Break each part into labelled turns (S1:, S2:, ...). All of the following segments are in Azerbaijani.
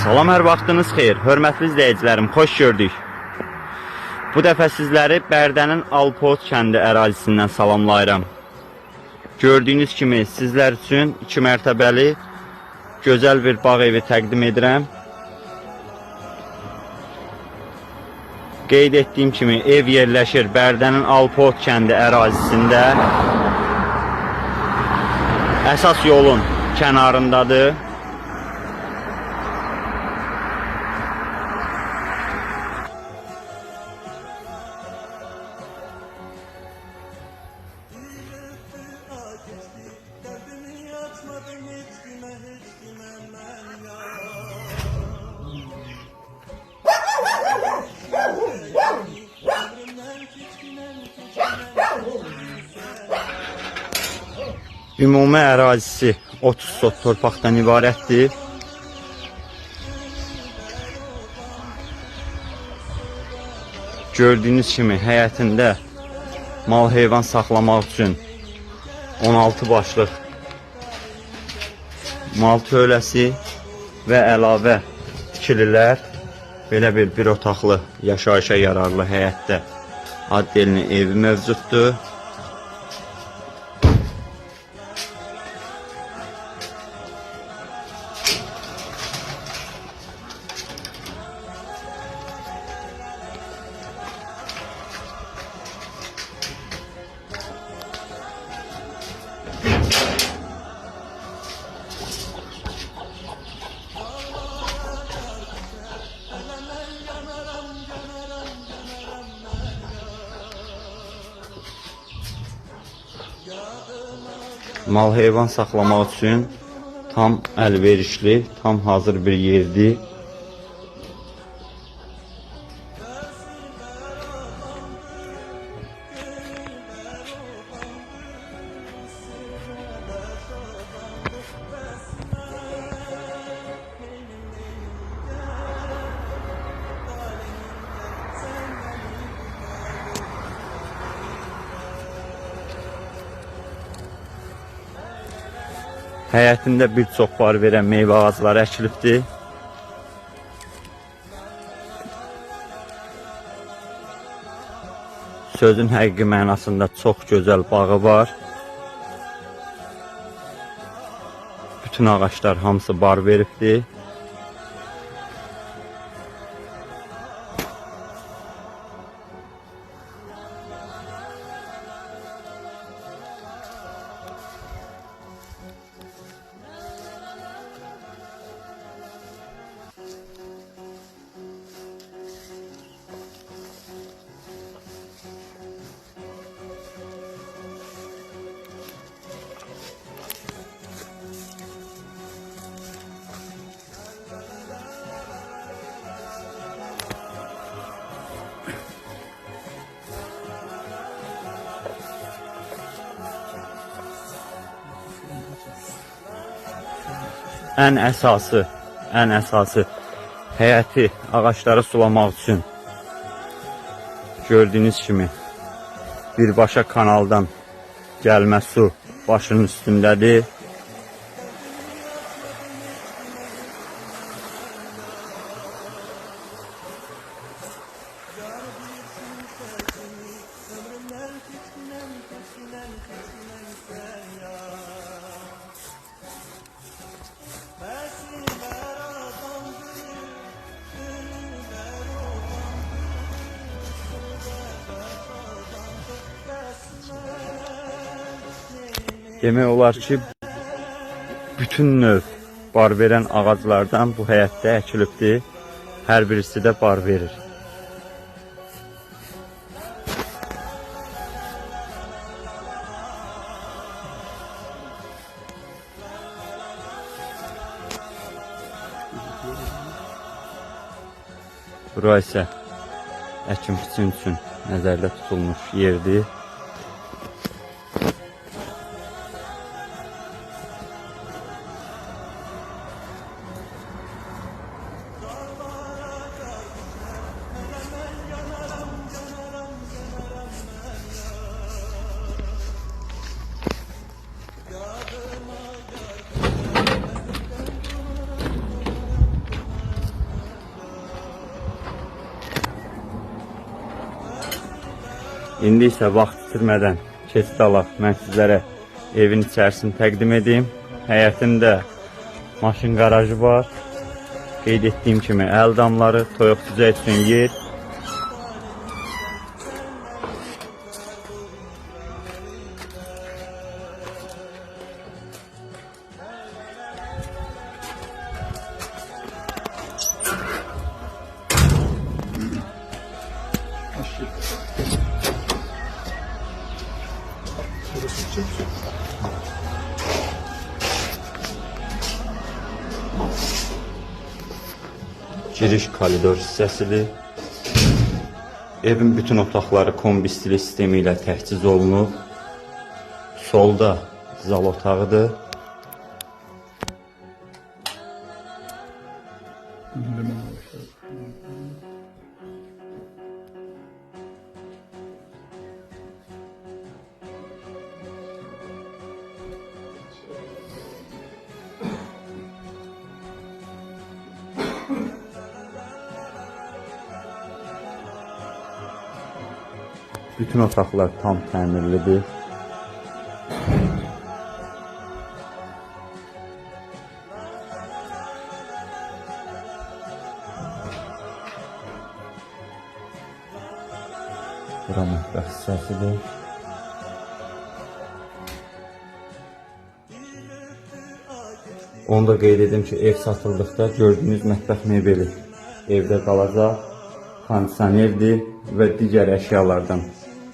S1: Salam, hər vaxtınız xeyir. Hörmətli izləyicilərim, xoş gördük. Bu dəfə sizləri Bərdənin Alpot kəndi ərazisindən salamlayıram. Gördüyünüz kimi sizlər üçün 2 mərtəbəli gözəl bir bağ evi təqdim edirəm. Qeyd etdiyim kimi ev yerləşir Bərdənin Alpot kəndi ərazisində. Əsas yolun kənarındadır. Ümumi ərazisi 30 sot torpaqdan ibarətdir. Gördüyünüz kimi həyətində mal heyvan saxlamaq üçün 16 başlıq mal tövləsi və əlavə tikililər. Belə bir otaqlı yaşayışa yararlı həyətdə addelini evi mövcuddur. Mal heyvan saxlamaq üçün tam əlverişli, tam hazır bir yerdir. Həyətində bir çox bar verən meyvə ağacları əkilibdir. Sözün həqiqi mənasında çox gözəl bağı var. Bütün ağaçlar hamısı bar veribdir. Ən əsası həyəti ağaçları sulamaq üçün gördüyünüz kimi birbaşa kanaldan gəlmə su başının üstündədir. Demək olar ki, bütün növ bar verən ağaclardan bu həyətdə əkilibdir. Hər birisi də bar verir. Bura isə əkin-biçin üçün nəzərdə tutulmuş yerdir. İndi isə vaxt itirmədən keçid alaq, mən sizlərə evin içərisini təqdim edeyim. Həyətində maşın qarajı var. Qeyd etdiyim kimi əl damları, toyuq cücə üçün yer. Giriş koridor hissəsidir. Evin bütün otaqları kombi stili sistemi ilə təchiz olunub. Solda zal otağıdır. Bütün otaqlar tam təmirlidir. Bura mətbəx hissəsidir. Onu da qeyd edim ki, ev satıldıqda gördüyünüz mətbəx mebeli evdə qalacaq. Kondisionerdir və digər əşyalardan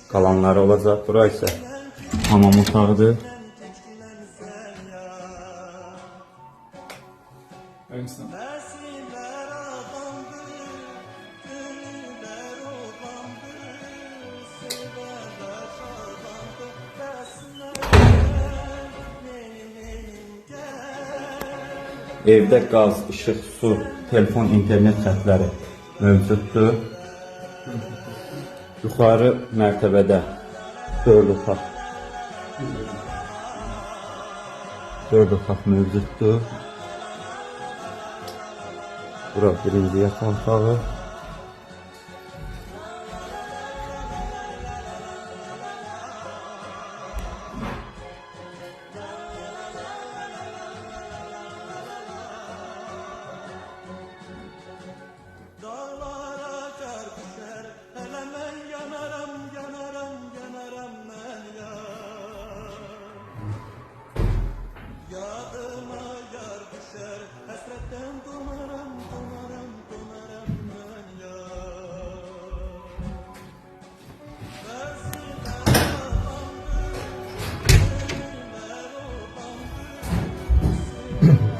S1: qalanları olacaq. Bura isə hamam otağıdır. Evdə qaz, işıq, su, telefon, internet xətləri mövcuddur. Yuxarı mərtəbədə 4 otaq mövcuddur. Bura birinci yataq otağı.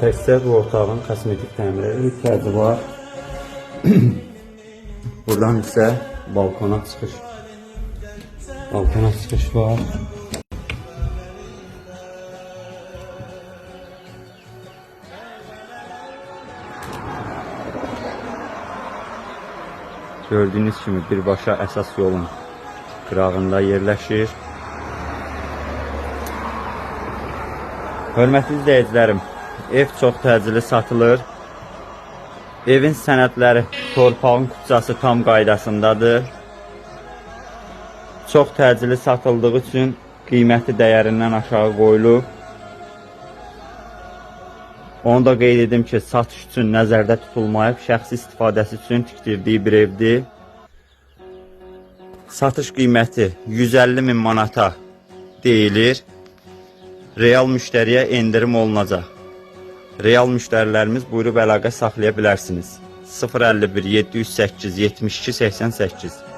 S1: Təkcə bu otağın kosmetik təmirə ihtiyacı var. Buradan isə balkona çıxış var. Gördüyünüz kimi birbaşa əsas yolun qırağında yerləşir. Hörmətli izləyicilərim, ev çox təcili satılır. Evin sənədləri, torpağın kupçası tam qaydasındadır. Çox təcili satıldığı üçün qiyməti dəyərindən aşağı qoyulub. Onu da qeyd edim ki, satış üçün nəzərdə tutulmayıb, şəxsi istifadəsi üçün tikdirdiyi bir evdir. Satış qiyməti 150.000 manata deyilir. Real müştəriyə endirim olunacaq. Real müştərilərimiz buyurub əlaqə saxlaya bilərsiniz. 051 708 72 88